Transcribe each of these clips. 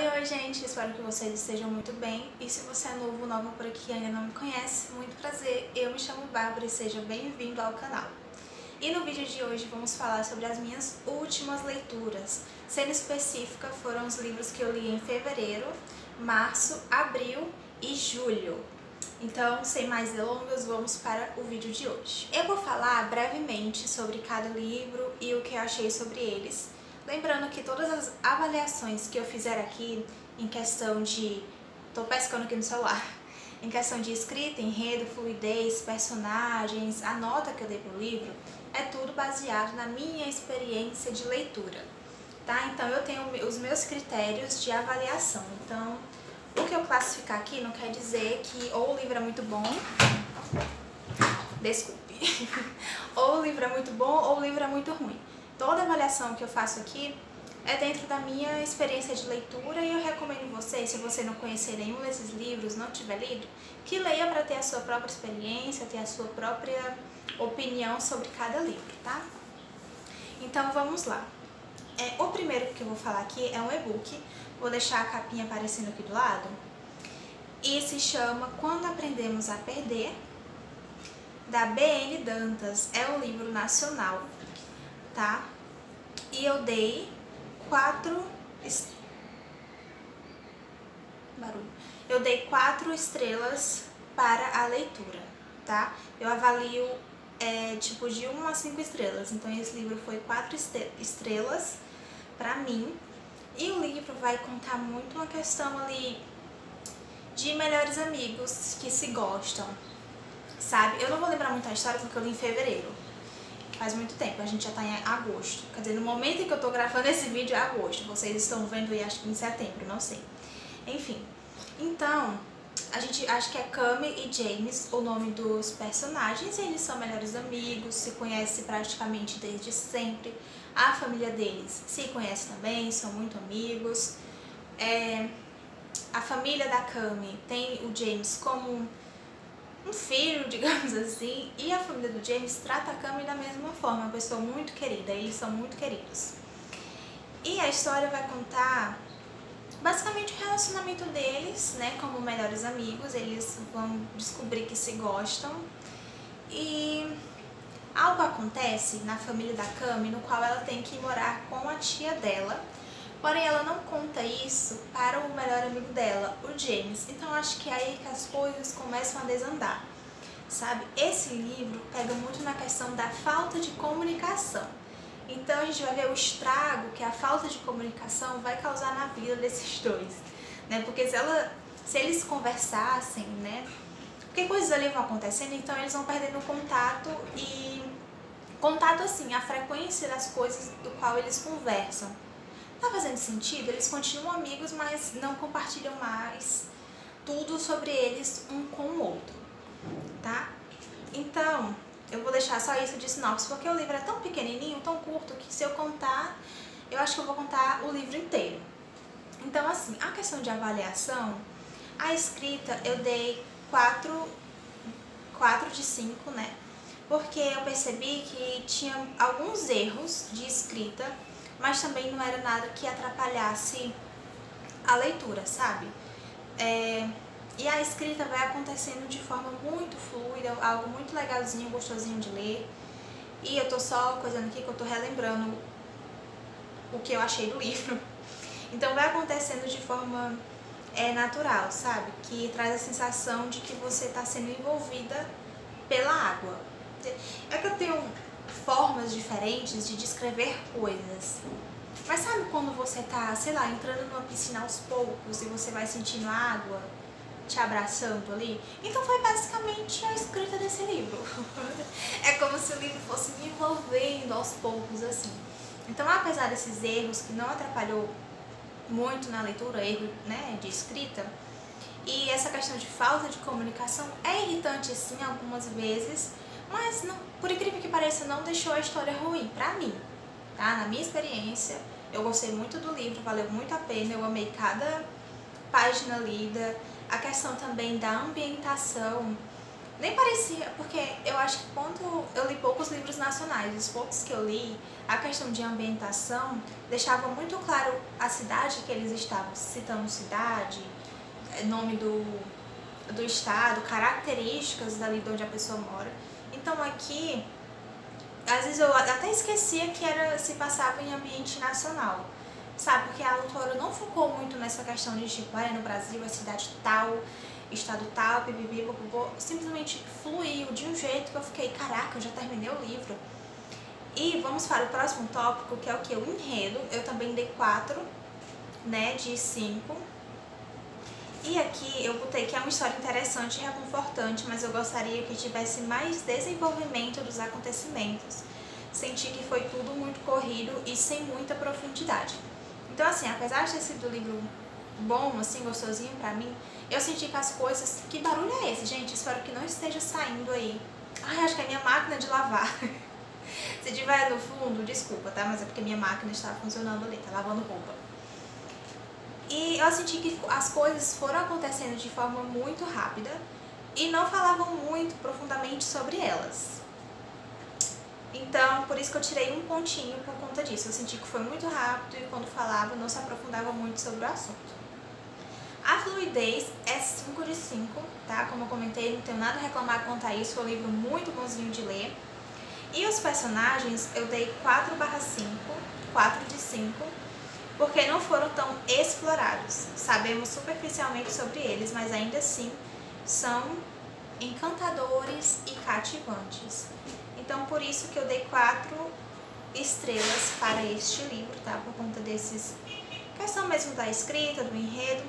Oi, gente! Espero que vocês estejam muito bem. E se você é novo ou nova por aqui e ainda não me conhece, muito prazer. Eu me chamo Bárbara e seja bem-vindo ao canal. E no vídeo de hoje vamos falar sobre as minhas últimas leituras. Sendo específica, foram os livros que eu li em fevereiro, março, abril e julho. Então, sem mais delongas, vamos para o vídeo de hoje. Eu vou falar brevemente sobre cada livro e o que eu achei sobre eles. Lembrando que todas as avaliações que eu fizer aqui em questão de... tô pescando aqui no celular. Em questão de escrita, enredo, fluidez, personagens, a nota que eu dei pro livro, é tudo baseado na minha experiência de leitura, tá? Então eu tenho os meus critérios de avaliação. Então, o que eu classificar aqui não quer dizer que ou o livro é muito bom, desculpe, ou o livro é muito bom ou o livro é muito ruim. Toda avaliação que eu faço aqui é dentro da minha experiência de leitura e eu recomendo você, se você não conhecer nenhum desses livros, não tiver lido, que leia para ter a sua própria experiência, ter a sua própria opinião sobre cada livro, tá? Então vamos lá. O primeiro que eu vou falar aqui é um e-book, vou deixar a capinha aparecendo aqui do lado, e se chama Quando Aprendemos a Perder, da B.N. Dantas. É um livro nacional, tá? E eu dei 4 estrelas para a leitura, tá? Eu avalio tipo de 1 a 5 estrelas, então esse livro foi 4 estrelas para mim. E o livro vai contar muito uma questão ali de melhores amigos que se gostam, sabe? Eu não vou lembrar muito a história porque eu li em fevereiro. Faz muito tempo, a gente já tá em agosto. Quer dizer, no momento em que eu tô gravando esse vídeo é agosto. Vocês estão vendo aí, acho que em setembro, não sei. Enfim, então, a gente acha que é Cami e James o nome dos personagens. Eles são melhores amigos, se conhecem praticamente desde sempre. A família deles se conhece também, são muito amigos. A família da Cami tem o James como um filho, digamos assim, e a família do James trata a Cami da mesma forma, uma pessoa muito querida, eles são muito queridos. E a história vai contar basicamente o relacionamento deles, né, como melhores amigos. Eles vão descobrir que se gostam e algo acontece na família da Cami no qual ela tem que morar com a tia dela, porém ela não conta isso para o melhor amigo dela, o James. Então acho que é aí que as coisas começam a desandar, sabe? Esse livro pega muito na questão da falta de comunicação. Então a gente vai ver o estrago que a falta de comunicação vai causar na vida desses dois, né? Porque se eles conversassem, né? Porque coisas ali vão acontecendo, então eles vão perdendo contato e... contato assim, a frequência das coisas do qual eles conversam. Tá fazendo sentido? Eles continuam amigos, mas não compartilham mais tudo sobre eles um com o outro, tá? Então, eu vou deixar só isso de sinopse, porque o livro é tão pequenininho, tão curto, que se eu contar, eu acho que eu vou contar o livro inteiro. Então, assim, a questão de avaliação, a escrita eu dei 4 de 5, né? Porque eu percebi que tinha alguns erros de escrita, mas também não era nada que atrapalhasse a leitura, sabe? E a escrita vai acontecendo de forma muito fluida, algo muito legalzinho, gostosinho de ler. E eu tô só coisando aqui que eu tô relembrando o que eu achei do livro. Então vai acontecendo de forma natural, sabe? Que traz a sensação de que você tá sendo envolvida pela água. É que eu tenho formas diferentes de descrever coisas. Mas sabe quando você tá, sei lá, entrando numa piscina aos poucos e você vai sentindo a água te abraçando ali? Então foi basicamente a escrita desse livro. É como se o livro fosse me envolvendo aos poucos, assim. Então, apesar desses erros, que não atrapalhou muito na leitura, erro, né, de escrita, e essa questão de falta de comunicação é irritante, sim, algumas vezes, mas, não, por incrível que pareça, não deixou a história ruim pra mim, tá? Na minha experiência, eu gostei muito do livro, valeu muito a pena, eu amei cada página lida. A questão também da ambientação Nem parecia, porque eu acho que quando eu li poucos livros nacionais, os poucos que eu li, a questão de ambientação deixava muito claro a cidade que eles estavam, citando cidade, nome do estado, características dali de onde a pessoa mora. Então aqui, às vezes eu até esquecia que se passava em ambiente nacional, sabe? Porque a autora não focou muito nessa questão de tipo, no Brasil, a cidade tal, estado tal, pipipi, popopô, simplesmente fluiu de um jeito que eu fiquei, caraca, eu já terminei o livro. E vamos para o próximo tópico, que é o que? O enredo. Eu também dei 4, né, de 5. E aqui eu botei que é uma história interessante e reconfortante, mas eu gostaria que tivesse mais desenvolvimento dos acontecimentos. Senti que foi tudo muito corrido e sem muita profundidade. Então assim, apesar de ter sido um livro bom, assim, gostosinho pra mim, eu senti que as coisas... Que barulho é esse, gente? Espero que não esteja saindo aí. Ai, acho que é minha máquina de lavar. Se tiver no fundo, desculpa, tá? Mas é porque minha máquina está funcionando ali, tá lavando roupa. E eu senti que as coisas foram acontecendo de forma muito rápida e não falavam muito profundamente sobre elas. Então, por isso que eu tirei um pontinho por conta disso. Eu senti que foi muito rápido e quando falava não se aprofundava muito sobre o assunto. A fluidez é 5 de 5, tá? Como eu comentei, não tenho nada a reclamar quanto a isso, foi um livro muito bonzinho de ler. E os personagens eu dei 4/5, 4 de 5, porque não foram tão explorados. Sabemos superficialmente sobre eles, mas ainda assim são encantadores e cativantes. Então por isso que eu dei 4 estrelas para este livro, tá? Por conta desses... questão mesmo da escrita, do enredo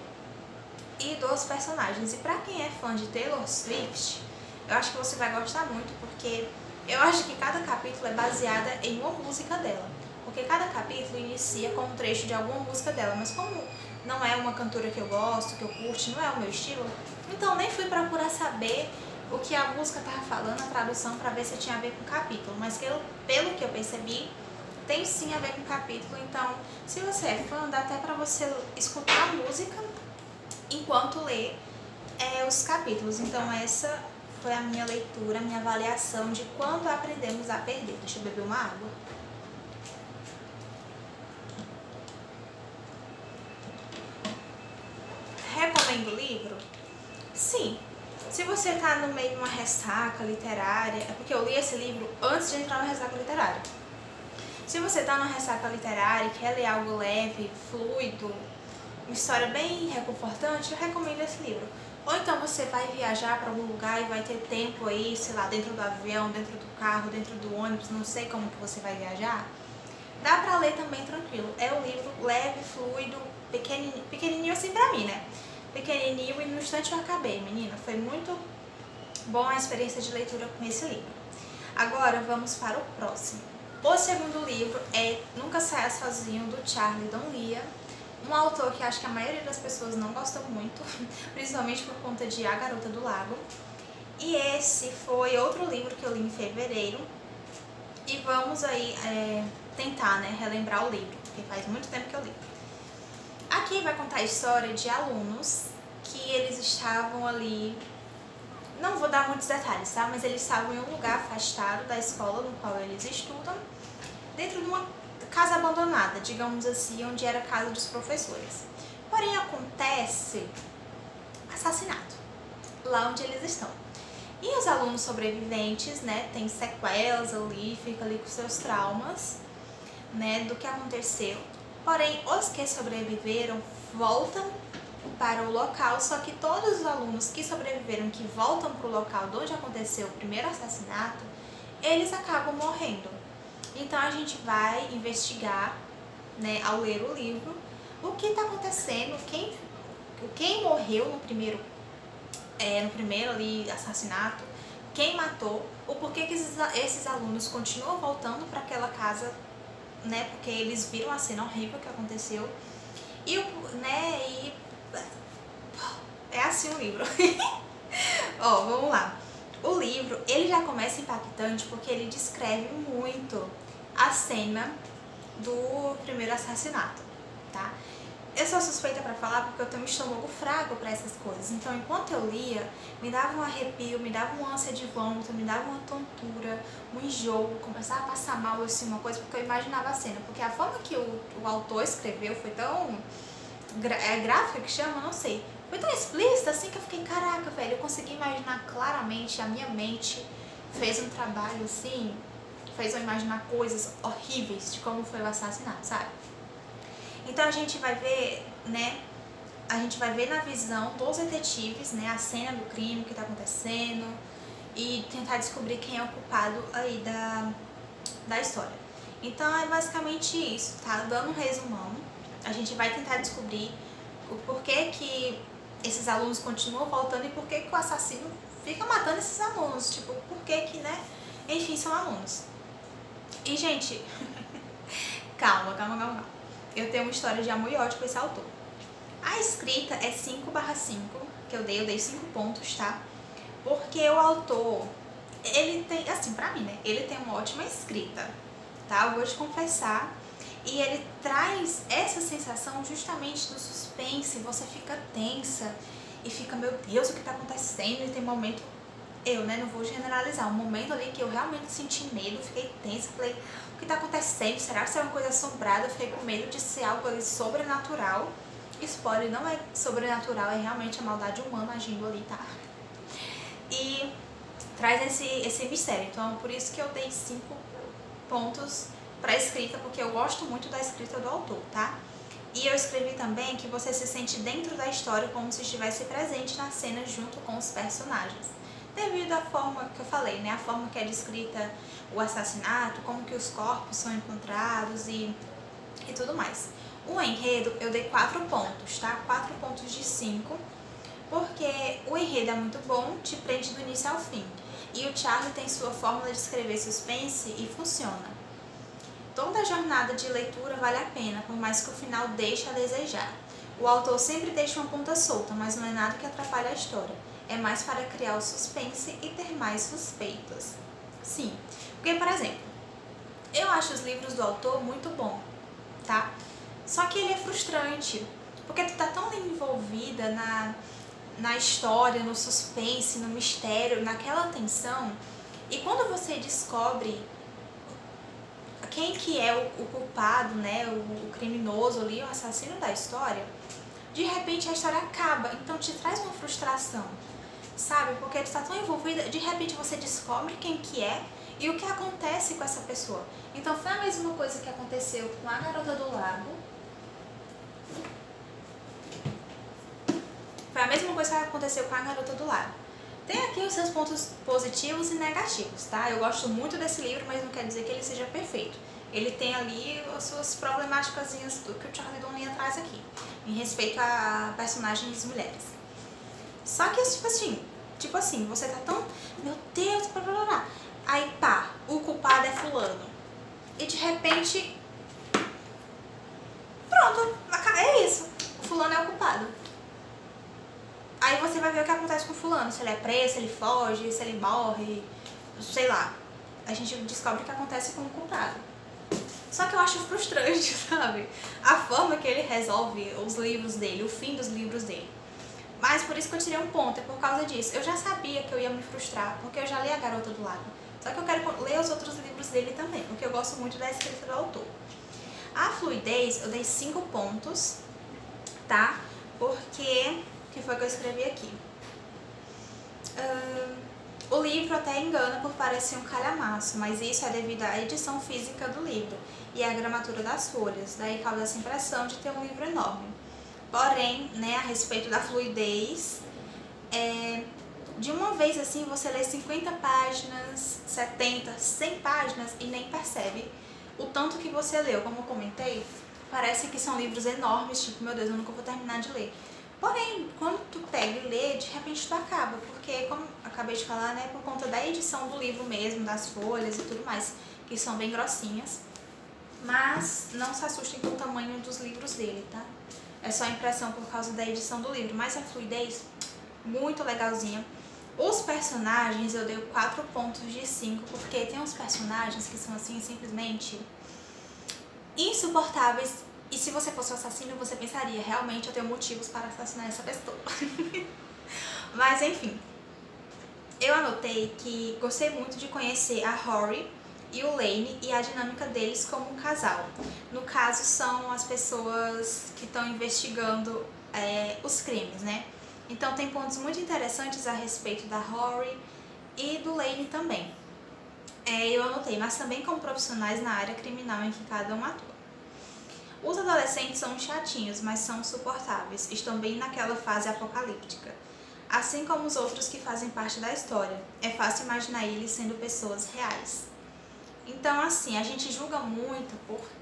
e dos personagens. E pra quem é fã de Taylor Swift, eu acho que você vai gostar muito, porque eu acho que cada capítulo é baseada em uma música dela. Porque cada capítulo inicia com um trecho de alguma música dela, mas como não é uma cantora que eu gosto, que eu curto, não é o meu estilo, então nem fui procurar saber o que a música tava falando, a tradução, pra ver se tinha a ver com o capítulo. Mas pelo que eu percebi, tem sim a ver com o capítulo. Então, se você é fã, dá até pra você escutar a música enquanto lê os capítulos. Então essa foi a minha leitura, a minha avaliação de quando aprendemos a perder. Deixa eu beber uma água. Recomendo o livro? Sim. Se você tá no meio de uma ressaca literária, é porque eu li esse livro antes de entrar na ressaca literária. Se você tá numa ressaca literária e quer ler algo leve, fluido, uma história bem reconfortante, eu recomendo esse livro. Ou então você vai viajar para algum lugar e vai ter tempo aí, sei lá, dentro do avião, dentro do carro, dentro do ônibus, não sei como que você vai viajar. Dá pra ler também tranquilo. É um livro leve, fluido, pequenininho assim pra mim, né? Pequenininho e no instante eu acabei, menina. Foi muito bom a experiência de leitura com esse livro. Agora vamos para o próximo. O segundo livro é Nunca Saia Sozinho, do Charlie Donlia. Um autor que acho que a maioria das pessoas não gosta muito, principalmente por conta de A Garota do Lago. E esse foi outro livro que eu li em fevereiro. E vamos aí tentar, né, relembrar o livro, porque faz muito tempo que eu li. Aqui vai contar a história de alunos que eles estavam ali, não vou dar muitos detalhes, tá? Mas eles estavam em um lugar afastado da escola no qual eles estudam, dentro de uma casa abandonada, digamos assim, onde era a casa dos professores. Porém, acontece assassinato lá onde eles estão. E os alunos sobreviventes, né, têm sequelas ali, fica ali com seus traumas, né, do que aconteceu. Porém, os que sobreviveram voltam para o local, só que todos os alunos que sobreviveram, que voltam para o local onde aconteceu o primeiro assassinato, eles acabam morrendo. Então a gente vai investigar, né, ao ler o livro, o que está acontecendo, quem morreu no primeiro ali assassinato, quem matou, o porquê que esses alunos continuam voltando para aquela casa, né, porque eles viram a cena horrível que aconteceu, e é assim o livro. Ó, vamos lá. O livro, ele já começa impactante porque ele descreve muito a cena do primeiro assassinato, tá? Eu sou suspeita pra falar porque eu tenho um estômago fraco pra essas coisas. Então, enquanto eu lia, me dava um arrepio, me dava uma ânsia de vômito, me dava uma tontura, um enjoo, começava a passar mal, assim, uma coisa, porque eu imaginava a cena. Porque a forma que o autor escreveu foi tão... É gráfica que chama? Não sei. Foi tão explícita, assim, que eu fiquei, caraca, velho, eu consegui imaginar claramente, a minha mente fez um trabalho, assim, fez eu imaginar coisas horríveis de como foi o assassinato, sabe? Então a gente vai ver, né, a gente vai ver na visão dos detetives, né, a cena do crime, o que tá acontecendo e tentar descobrir quem é o culpado aí da história. Então é basicamente isso, tá? Dando um resumão, a gente vai tentar descobrir o porquê que esses alunos continuam voltando e porquê que o assassino fica matando esses alunos, tipo, porquê que, né, enfim, são alunos. E, gente, calma. Eu tenho uma história de amor e ódio com esse autor. A escrita é 5/5, que eu dei 5 pontos, tá? Porque o autor, ele tem, assim, pra mim, né? Ele tem uma ótima escrita, tá? Eu vou te confessar. E ele traz essa sensação justamente do suspense, você fica tensa e fica, meu Deus, o que tá acontecendo? E tem momento, né, não vou generalizar, um momento ali que eu realmente senti medo, fiquei tensa, falei, o que tá acontecendo? Será que é uma coisa assombrada? Eu fiquei com medo de ser algo ali sobrenatural. Spoiler, não é sobrenatural, é realmente a maldade humana agindo ali, tá? E traz esse mistério, então por isso que eu dei 5 pontos pra escrita, porque eu gosto muito da escrita do autor, tá? E eu escrevi também que você se sente dentro da história como se estivesse presente na cena junto com os personagens. Devido à forma que eu falei, né? A forma que é descrita o assassinato, como que os corpos são encontrados e tudo mais. O enredo eu dei 4 pontos, tá? 4 pontos de 5, porque o enredo é muito bom, te prende do início ao fim. E o Charlie tem sua fórmula de escrever suspense e funciona. Toda a jornada de leitura vale a pena, por mais que o final deixe a desejar. O autor sempre deixa uma ponta solta, mas não é nada que atrapalhe a história. É mais para criar o suspense e ter mais suspeitas. Sim, porque, por exemplo, eu acho os livros do autor muito bom, tá? Só que ele é frustrante, porque tu tá tão envolvida na história, no suspense, no mistério, naquela tensão, e quando você descobre quem que é o culpado, né, o criminoso ali, o assassino da história, de repente a história acaba, então te traz uma frustração, sabe? Porque tu tá tão envolvida, de repente você descobre quem que é e o que acontece com essa pessoa. Então foi a mesma coisa que aconteceu com a Garota do Lago. Foi a mesma coisa que aconteceu com a Garota do Lago. Tem aqui os seus pontos positivos e negativos, tá? Eu gosto muito desse livro, mas não quer dizer que ele seja perfeito. Ele tem ali as suas problemáticas do que o Charlie Donlin traz aqui, em respeito a personagens mulheres. Só que, tipo assim, você tá tão, meu Deus, blá blá blá. Aí pá, o culpado é fulano. E de repente, pronto, é isso. O fulano é o culpado. Aí você vai ver o que acontece com o fulano, se ele é preso, se ele foge, se ele morre, sei lá. A gente descobre o que acontece com o culpado. Só que eu acho frustrante, sabe? A forma que ele resolve os livros dele, o fim dos livros dele. Mas por isso que eu tirei um ponto, é por causa disso. Eu já sabia que eu ia me frustrar, porque eu já li A Garota do Lago. Só que eu quero ler os outros livros dele também, porque eu gosto muito da escrita do autor. A fluidez, eu dei 5 pontos, tá? Porque... que foi que eu escrevi aqui? O livro até engana por parecer um calhamaço, mas isso é devido à edição física do livro e à gramatura das folhas, daí causa essa impressão de ter um livro enorme. Porém, né, a respeito da fluidez, de uma vez assim você lê 50 páginas, 70, 100 páginas e nem percebe o tanto que você leu. Como eu comentei, parece que são livros enormes, tipo, meu Deus, eu nunca vou terminar de ler. Porém, quando tu pega e lê, de repente tu acaba, porque, como acabei de falar, né, por conta da edição do livro mesmo, das folhas e tudo mais, que são bem grossinhas. Mas não se assustem com o tamanho dos livros dele, tá? É só impressão por causa da edição do livro, mas a fluidez, muito legalzinha. Os personagens eu dei 4 pontos de 5, porque tem uns personagens que são assim, simplesmente insuportáveis E se você fosse um assassino, você pensaria, realmente eu tenho motivos para assassinar essa pessoa. Mas enfim, eu anotei que gostei muito de conhecer a Rory e o Lane e a dinâmica deles como um casal. No caso, são as pessoas que estão investigando os crimes, né? Então tem pontos muito interessantes a respeito da Rory e do Lane também. Eu anotei, mas também como profissionais na área criminal em que cada um atua. Os adolescentes são chatinhos, mas são suportáveis, estão bem naquela fase apocalíptica. Assim como os outros que fazem parte da história, é fácil imaginar eles sendo pessoas reais. Então, assim, a gente julga muito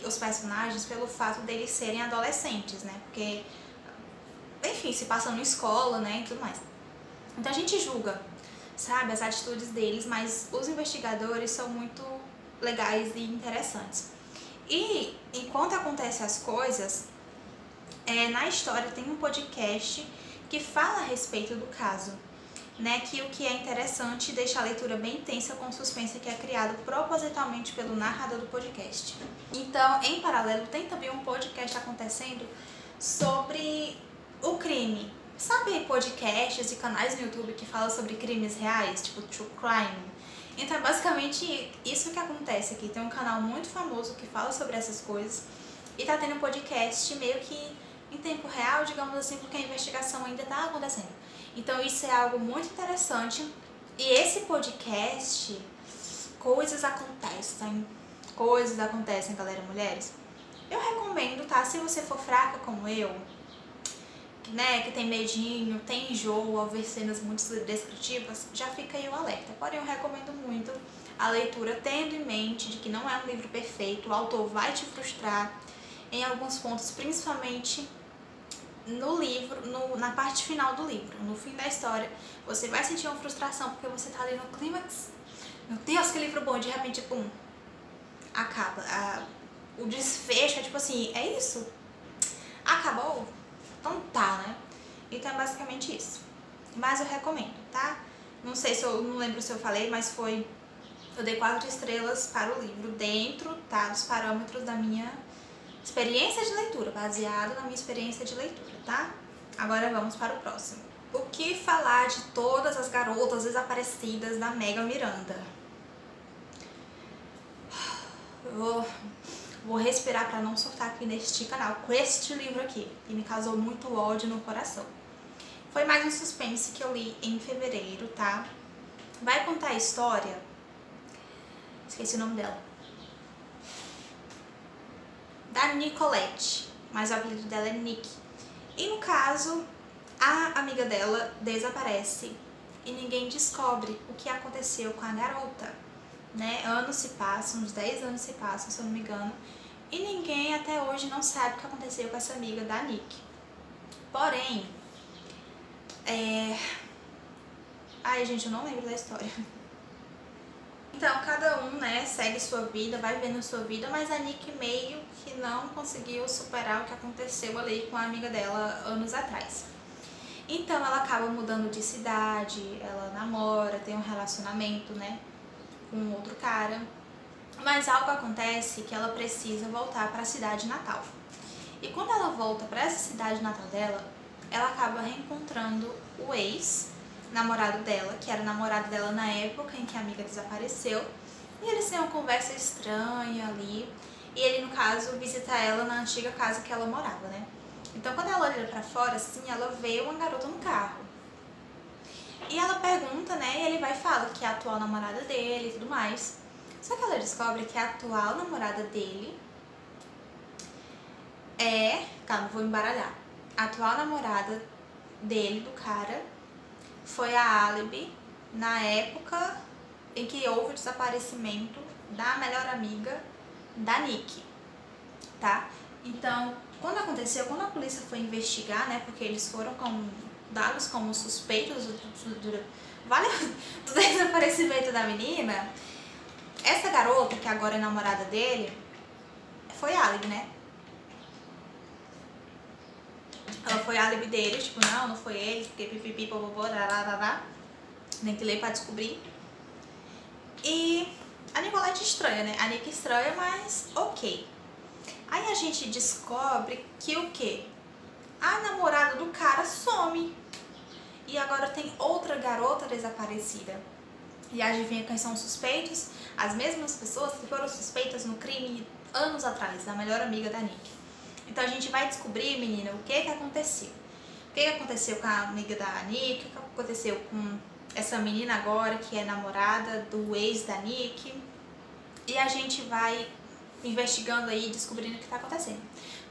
os personagens pelo fato deles serem adolescentes, né? Porque, enfim, se passam na escola, né, e tudo mais. Então a gente julga, sabe, as atitudes deles, mas os investigadores são muito legais e interessantes. E enquanto acontecem as coisas, na história tem um podcast que fala a respeito do caso, né? Que o que é interessante deixa a leitura bem intensa com o suspense que é criado propositalmente pelo narrador do podcast. Então, em paralelo, tem também um podcast acontecendo sobre o crime. Sabe podcasts e canais no YouTube que falam sobre crimes reais, tipo True Crime? Então é basicamente isso que acontece aqui. Tem um canal muito famoso que fala sobre essas coisas e tá tendo um podcast meio que em tempo real, digamos assim, porque a investigação ainda tá acontecendo. Então isso é algo muito interessante. E esse podcast, coisas acontecem, galera, mulheres. Eu recomendo, tá? Se você for fraca como eu, né, que tem medinho, tem enjoo ao ver cenas muito descritivas, já fica aí o alerta. Porém, eu recomendo muito a leitura tendo em mente de que não é um livro perfeito, o autor vai te frustrar em alguns pontos, principalmente no livro, na parte final do livro, no fim da história, você vai sentir uma frustração porque você tá ali no clímax. Meu Deus, que livro bom, de repente, pum, acaba. O desfecho é tipo assim, é isso? Acabou? Então tá, né? Então é basicamente isso. Mas eu recomendo, tá? Não sei se eu, não lembro se eu falei, mas eu dei 4 estrelas para o livro dentro, tá, dos parâmetros da minha experiência de leitura, baseado na minha experiência de leitura, tá? Agora vamos para o próximo. O que falar de todas as garotas desaparecidas da Megan Miranda? Eu vou respirar para não surtar aqui neste canal com este livro aqui, que me causou muito ódio no coração. Foi mais um suspense que eu li em fevereiro, tá? Vai contar a história... Esqueci o nome dela. Da Nicolette, mas o apelido dela é Nick. E no caso, a amiga dela desaparece e ninguém descobre o que aconteceu com a garota, né? Anos se passam, uns 10 anos se passam, se eu não me engano, e ninguém até hoje não sabe o que aconteceu com essa amiga da Nick. Porém, ai, gente, eu não lembro da história. Então, cada um, né, segue sua vida, vai vivendo sua vida, mas a Nick meio que não conseguiu superar o que aconteceu ali com a amiga dela anos atrás. Então, ela acaba mudando de cidade, ela namora, tem um relacionamento, né, com outro cara. Mas algo acontece que ela precisa voltar para a cidade natal. E quando ela volta para essa cidade natal dela, ela acaba reencontrando o ex-namorado dela, que era namorado dela na época em que a amiga desapareceu. E eles têm uma conversa estranha ali. E ele, no caso, visita ela na antiga casa que ela morava, né? Então, quando ela olha pra fora, assim, ela vê uma garota no carro. E ela pergunta, né? E ele vai e fala que é a atual namorada dele e tudo mais. Só que ela descobre que a atual namorada dele calma, vou embaralhar. A atual namorada dele, do cara, foi a álibi na época em que houve o desaparecimento da melhor amiga da Nick, tá? Então, quando a polícia foi investigar, né, porque eles foram dados como suspeitos do desaparecimento da menina, essa garota, que agora é namorada dele, foi álibi, né? Ela foi álibi dele, tipo, não foi ele, porque pipipi, popopó, nem que ler pra descobrir. E a Nicolette estranha, né? A Nick estranha, mas ok. Aí a gente descobre que o quê? A namorada do cara some. E agora tem outra garota desaparecida. E adivinha quem são os suspeitos? As mesmas pessoas que foram suspeitas no crime anos atrás, da melhor amiga da Nick. Então a gente vai descobrir, menina, o que aconteceu. O que aconteceu com a amiga da Nick, o que aconteceu com essa menina agora que é namorada do ex da Nick. E a gente vai investigando aí, descobrindo o que está acontecendo.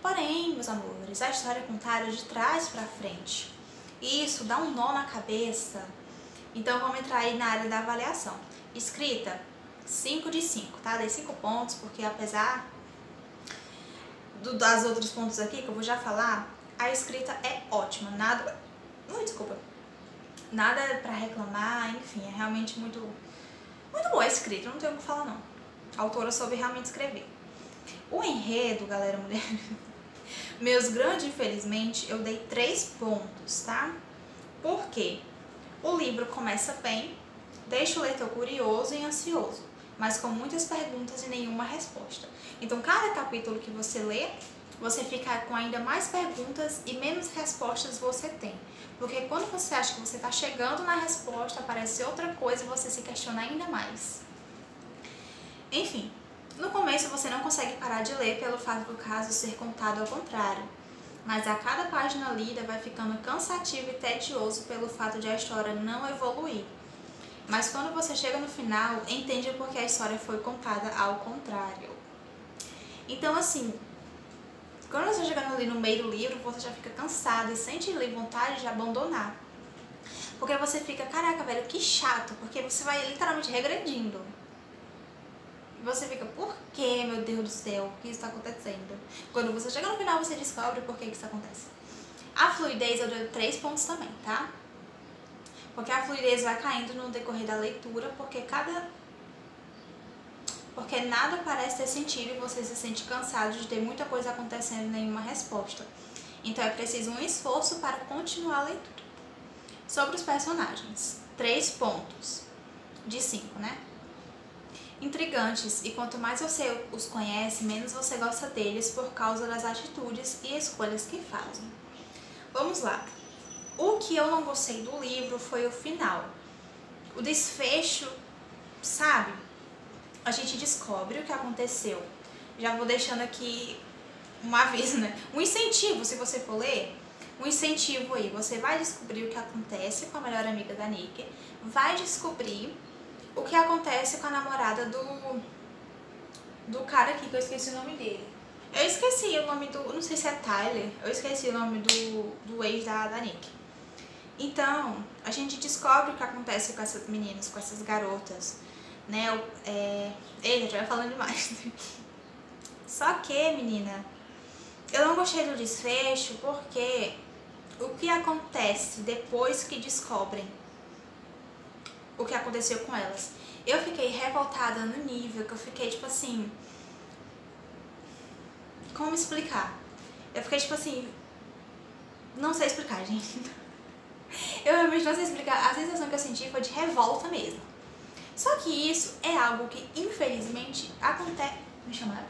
Porém, meus amores, a história é contada de trás pra frente. E isso dá um nó na cabeça. Então vamos entrar aí na área da avaliação. Escrita, 5 de 5, tá? Dei 5 pontos, porque apesar das outros pontos aqui, que eu vou já falar, a escrita é ótima. Nada pra reclamar, enfim, é realmente muito boa a escrita, não tenho o que falar não. A autora soube realmente escrever. O enredo, galera, mulher, meus grandes, infelizmente, eu dei 3 pontos, tá? Por quê? O livro começa bem, deixa o leitor curioso e ansioso, mas com muitas perguntas e nenhuma resposta. Então, cada capítulo que você lê, você fica com ainda mais perguntas e menos respostas você tem. Porque quando você acha que você está chegando na resposta, aparece outra coisa e você se questiona ainda mais. Enfim, no começo você não consegue parar de ler pelo fato do caso ser contado ao contrário. Mas a cada página lida vai ficando cansativo e tedioso pelo fato de a história não evoluir. Mas quando você chega no final, entende porque a história foi contada ao contrário. Então assim, quando você chega ali no meio do livro, você já fica cansado e sente ali vontade de abandonar. Porque você fica, caraca, velho, que chato, porque você vai literalmente regredindo. E você fica, por que, meu Deus do céu, o que está acontecendo? Quando você chega no final, você descobre por que isso acontece. A fluidez eu dei 3 pontos também, tá? Porque a fluidez vai caindo no decorrer da leitura, porque nada parece ter sentido e você se sente cansado de ter muita coisa acontecendo e nenhuma resposta. Então é preciso um esforço para continuar a leitura. Sobre os personagens, 3 pontos de 5, né? Intrigantes, e quanto mais você os conhece, menos você gosta deles por causa das atitudes e escolhas que fazem. Vamos lá. O que eu não gostei do livro foi o final. O desfecho, sabe? A gente descobre o que aconteceu. Já vou deixando aqui um aviso, né? Um incentivo, se você for ler, um incentivo aí. Você vai descobrir o que acontece com a melhor amiga da Nick, vai descobrir o que acontece com a namorada do cara aqui, que eu esqueci o nome dele. Eu esqueci o nome do... não sei se é Tyler. Eu esqueci o nome do ex da Nick. Então, a gente descobre o que acontece com essas meninas, com essas garotas, né? Ele já vai falando demais. Só que, menina, eu não gostei do desfecho porque o que acontece depois que descobrem o que aconteceu com elas? Eu fiquei revoltada no nível que eu fiquei tipo assim... Como explicar? Eu fiquei tipo assim... Não sei explicar, gente. Eu realmente não sei explicar. A sensação que eu senti foi de revolta mesmo. Só que isso é algo que infelizmente acontece... Me chamaram?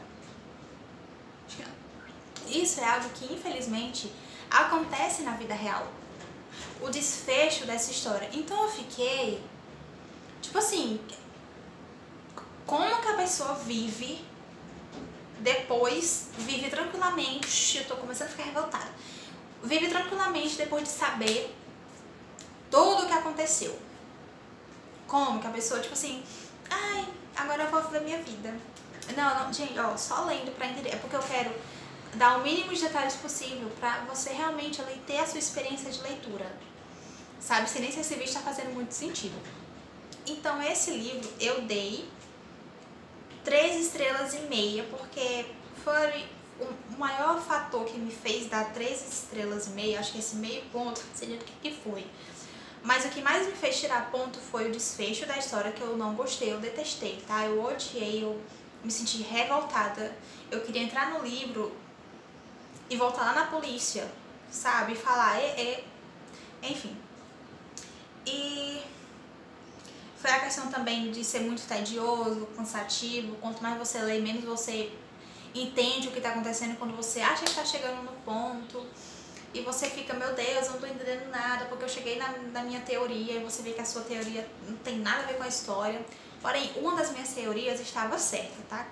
Acho que não. Isso é algo que infelizmente acontece na vida real. O desfecho dessa história. Então eu fiquei... Tipo assim, como que a pessoa vive depois, vive tranquilamente, eu tô começando a ficar revoltada, vive tranquilamente depois de saber tudo o que aconteceu. Como que a pessoa, tipo assim, ai, agora eu vou viver minha vida. Não, gente, ó, só lendo pra entender, é porque eu quero dar o mínimo de detalhes possível pra você realmente ali ter a sua experiência de leitura, sabe, sem nem se esse vídeo tá fazendo muito sentido. Então esse livro eu dei 3,5 estrelas, porque foi o maior fator que me fez dar 3,5 estrelas, acho que esse meio ponto, não sei o que foi. Mas o que mais me fez tirar ponto foi o desfecho da história, que eu não gostei, eu detestei, tá? Eu odiei, eu me senti revoltada. Eu queria entrar no livro e voltar lá na polícia, sabe? E falar, enfim. E... foi a questão também de ser muito tedioso, cansativo. Quanto mais você lê, menos você entende o que tá acontecendo, quando você acha que tá chegando no ponto e você fica, meu Deus, eu não tô entendendo nada porque eu cheguei na minha teoria, e você vê que a sua teoria não tem nada a ver com a história. Porém, uma das minhas teorias estava certa, tá?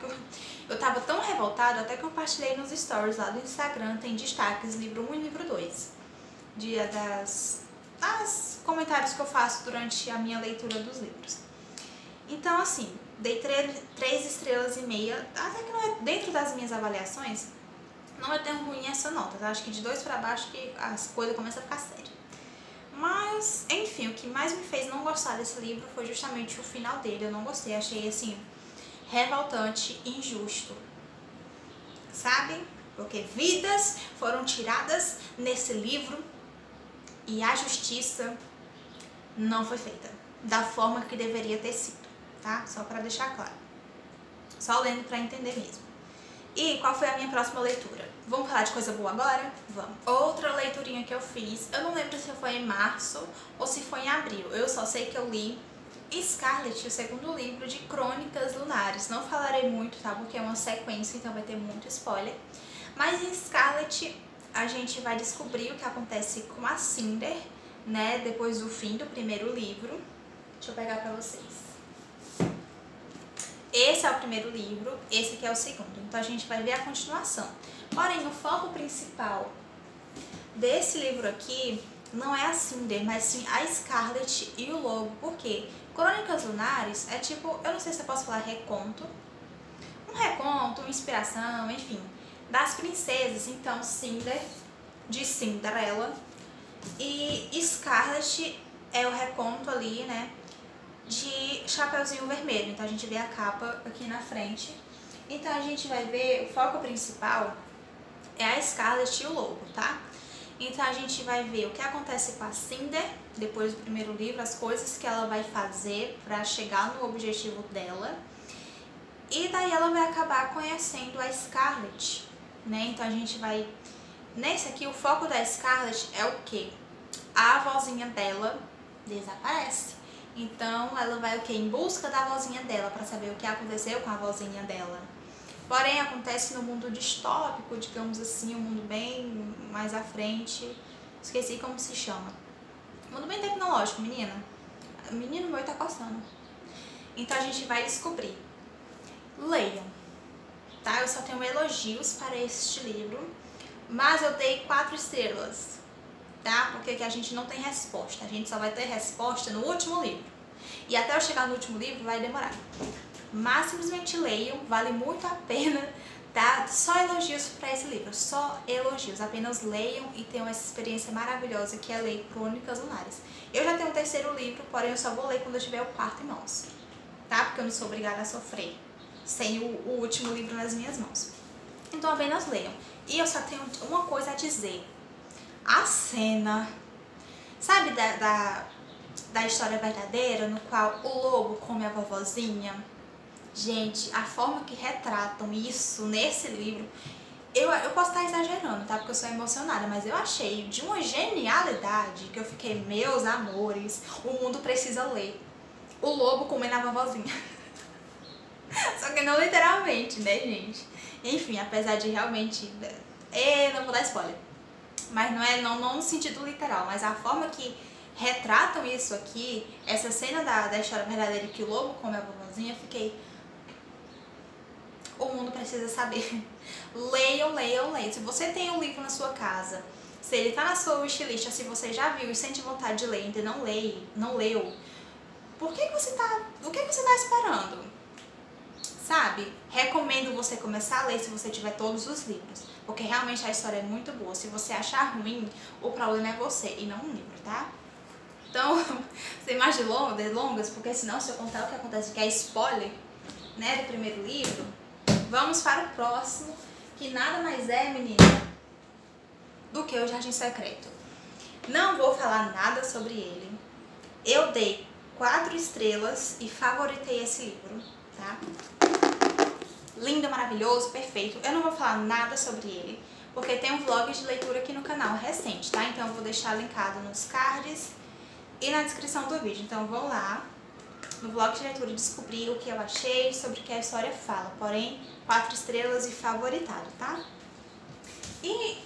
Eu tava tão revoltada, até que eu compartilhei nos stories lá do Instagram, tem destaques, livro 1 e livro 2. Dia das comentários que eu faço durante a minha leitura dos livros. Então, assim, dei 3 estrelas e meia, até que não é, dentro das minhas avaliações, não é tão ruim essa nota, tá? Acho que de 2 pra baixo que as coisas começam a ficar sérias. Mas, enfim, o que mais me fez não gostar desse livro foi justamente o final dele. Eu não gostei, achei, assim, revoltante e injusto, sabe? Porque vidas foram tiradas nesse livro e a justiça não foi feita da forma que deveria ter sido, tá? Só pra deixar claro. Só lendo pra entender mesmo. E qual foi a minha próxima leitura? Vamos falar de coisa boa agora? Vamos. Outra leiturinha que eu fiz, eu não lembro se foi em março ou se foi em abril. Eu só sei que eu li Scarlet, o segundo livro de Crônicas Lunares. Não falarei muito, tá? Porque é uma sequência, então vai ter muito spoiler. Mas em Scarlet a gente vai descobrir o que acontece com a Cinder, né? Depois do fim do primeiro livro. Deixa eu pegar pra vocês. Esse é o primeiro livro, esse aqui é o segundo. Então a gente vai ver a continuação. Porém, o foco principal desse livro aqui não é a Cinder, mas sim a Scarlet e o Lobo. Por quê? Crônicas Lunares é tipo, eu não sei se eu posso falar reconto. Um reconto, uma inspiração, enfim, das princesas. Então, Cinder, de Cinderela, e Scarlet é o reconto ali, né, de Chapeuzinho Vermelho. Então a gente vê a capa aqui na frente. Então a gente vai ver, o foco principal é a Scarlet e o Lobo, tá? Então a gente vai ver o que acontece com a Cinder, depois do primeiro livro, as coisas que ela vai fazer pra chegar no objetivo dela. E daí ela vai acabar conhecendo a Scarlet, né? Então a gente vai... Nesse aqui, o foco da Scarlet é o quê? A avózinha dela desaparece. Então ela vai o quê? Em busca da avózinha dela, pra saber o que aconteceu com a avózinha dela. Porém, acontece no mundo distópico, digamos assim, um mundo bem mais à frente. Esqueci como se chama. Um mundo bem tecnológico, menina. O menino meu tá coçando. Então a gente vai descobrir. Leiam, tá? Eu só tenho elogios para este livro, mas eu dei 4 estrelas, tá? Porque aqui a gente não tem resposta, a gente só vai ter resposta no último livro. E até eu chegar no último livro vai demorar. Mas simplesmente leiam, vale muito a pena, tá? Só elogios para esse livro, só elogios. Apenas leiam e tenham essa experiência maravilhosa que é ler Crônicas Lunares. Eu já tenho o terceiro livro, porém eu só vou ler quando eu tiver o quarto em mãos, tá? Porque eu não sou obrigada a sofrer sem o último livro nas minhas mãos. Então apenas leiam. E eu só tenho uma coisa a dizer. A cena, sabe da história verdadeira, no qual o lobo come a vovozinha? Gente, a forma que retratam isso nesse livro, eu posso estar exagerando, tá? Porque eu sou emocionada, mas eu achei de uma genialidade que eu fiquei, meus amores, o mundo precisa ler. O lobo comendo a vovozinha. Só que não literalmente, né, gente? Enfim, apesar de realmente... não vou dar spoiler. Mas não no sentido literal, mas a forma que retratam isso aqui, essa cena da história verdadeira que o lobo come a vovozinha, eu fiquei... O mundo precisa saber. Leiam, leiam, leiam. Se você tem um livro na sua casa, se ele tá na sua wishlist, se você já viu e sente vontade de ler e ainda não leu, o que você tá esperando? Sabe? Recomendo você começar a ler se você tiver todos os livros, porque realmente a história é muito boa. Se você achar ruim, o problema é você e não o livro, tá? Então, sem mais delongas, porque senão se eu contar o que acontece, que é spoiler, né, do primeiro livro, vamos para o próximo, que nada mais é, menina, do que o Jardim Secreto. Não vou falar nada sobre ele. Eu dei 4 estrelas e favoritei esse livro, tá? Lindo, maravilhoso, perfeito. Eu não vou falar nada sobre ele, porque tem um vlog de leitura aqui no canal recente, tá? Então eu vou deixar linkado nos cards e na descrição do vídeo. Então vão lá no vlog de leitura descobrir o que eu achei, sobre o que a história fala. Porém, 4 estrelas e favoritado, tá? E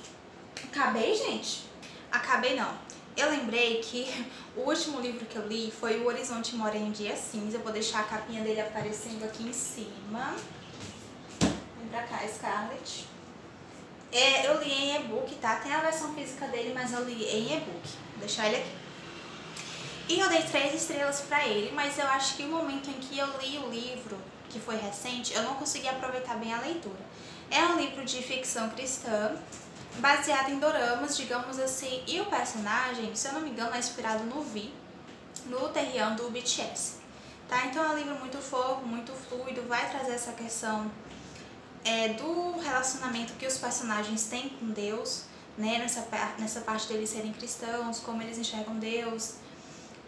acabei, gente? Acabei não. Eu lembrei que o último livro que eu li foi O Horizonte Mora em um Dia Cinza. Eu vou deixar a capinha dele aparecendo aqui em cima. Vem pra cá, Scarlett. Eu li em e-book, tá? Tem a versão física dele, mas eu li em e-book. Vou deixar ele aqui. E eu dei 3 estrelas pra ele, mas eu acho que o momento em que eu li o livro, que foi recente, eu não consegui aproveitar bem a leitura. É um livro de ficção cristã, baseado em doramas, digamos assim, e o personagem, se eu não me engano, é inspirado no V, no Taehyung do BTS, tá? Então é um livro muito fofo, muito fluido, vai trazer essa questão do relacionamento que os personagens têm com Deus, né? Nessa parte deles serem cristãos, como eles enxergam Deus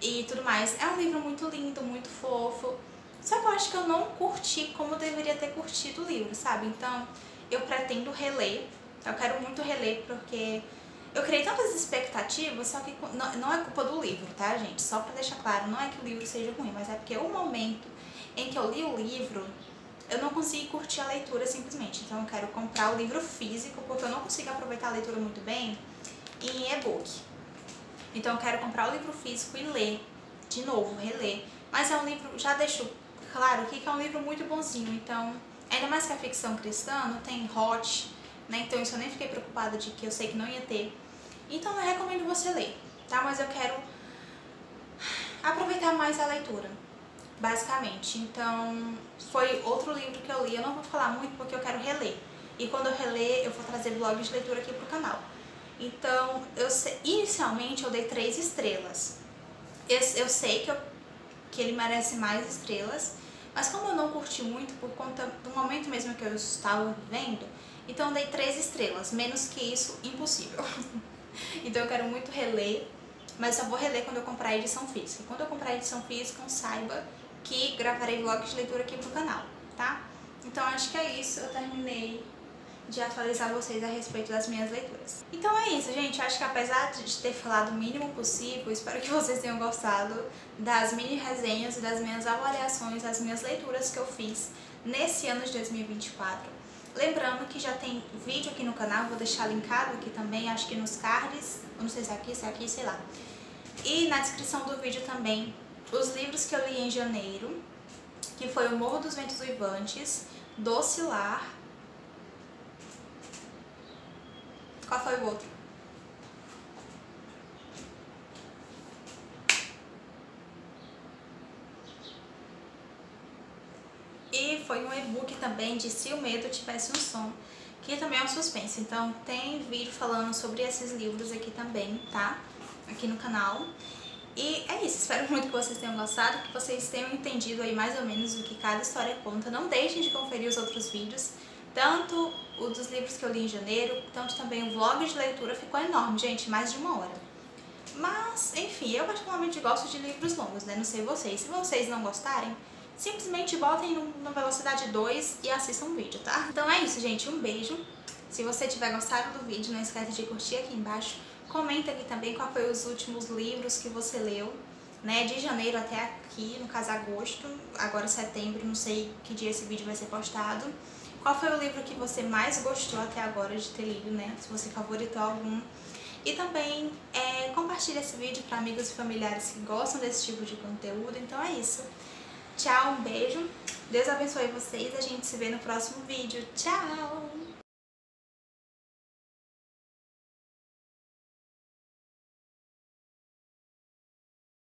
e tudo mais. É um livro muito lindo, muito fofo, só que eu acho que eu não curti como eu deveria ter curtido o livro, sabe? Então eu pretendo reler. Eu quero muito reler porque eu criei tantas expectativas, só que não é culpa do livro, tá, gente? Só pra deixar claro, não é que o livro seja ruim, mas é porque o momento em que eu li o livro, eu não consegui curtir a leitura simplesmente. Então eu quero comprar o livro físico, porque eu não consigo aproveitar a leitura muito bem em e-book. Então eu quero comprar o livro físico e ler, de novo, reler. Mas é um livro, já deixo claro aqui que é um livro muito bonzinho, então, ainda mais que a ficção cristã, não tem hot, né? Então isso eu nem fiquei preocupada de que eu sei que não ia ter. Então eu recomendo você ler, tá? Mas eu quero aproveitar mais a leitura, basicamente. Então foi outro livro que eu li, eu não vou falar muito porque eu quero reler. E quando eu reler, eu vou trazer vlog de leitura aqui pro canal. Então, inicialmente eu dei 3 estrelas. Eu sei que ele merece mais estrelas, mas como eu não curti muito por conta do momento mesmo que eu estava vivendo, então eu dei 3 estrelas, menos que isso, impossível. Então eu quero muito reler, mas só vou reler quando eu comprar a edição física. Quando eu comprar a edição física, saiba que gravarei vlogs de leitura aqui pro canal, tá? Então acho que é isso, eu terminei de atualizar vocês a respeito das minhas leituras. Então é isso, gente. Eu acho que apesar de ter falado o mínimo possível, espero que vocês tenham gostado das mini resenhas e das minhas avaliações, das minhas leituras que eu fiz nesse ano de 2024. Lembrando que já tem vídeo aqui no canal, vou deixar linkado aqui também, acho que nos cards, não sei se é aqui, sei lá. E na descrição do vídeo também, os livros que eu li em janeiro, que foi O Morro dos Ventos Uivantes, Doce Lar. Qual foi o outro? E foi um e-book também de Se o Medo Tivesse um Som, que também é um suspense. Então tem vídeo falando sobre esses livros aqui também, tá? Aqui no canal. E é isso, espero muito que vocês tenham gostado, que vocês tenham entendido aí mais ou menos o que cada história conta. Não deixem de conferir os outros vídeos, tanto o dos livros que eu li em janeiro, tanto também o vlog de leitura. Ficou enorme, gente, mais de 1 hora. Mas, enfim, eu particularmente gosto de livros longos, né? Não sei vocês. Se vocês não gostarem, simplesmente botem na velocidade 2 e assistam o vídeo, tá? Então é isso, gente. Um beijo. Se você tiver gostado do vídeo, não esquece de curtir aqui embaixo. Comenta aqui também qual foi os últimos livros que você leu, né? De janeiro até aqui, no caso agosto, agora setembro, não sei que dia esse vídeo vai ser postado. Qual foi o livro que você mais gostou até agora de ter lido, né? Se você favoritou algum. E também compartilha esse vídeo para amigos e familiares que gostam desse tipo de conteúdo. Então é isso. Tchau, um beijo. Deus abençoe vocês. A gente se vê no próximo vídeo. Tchau!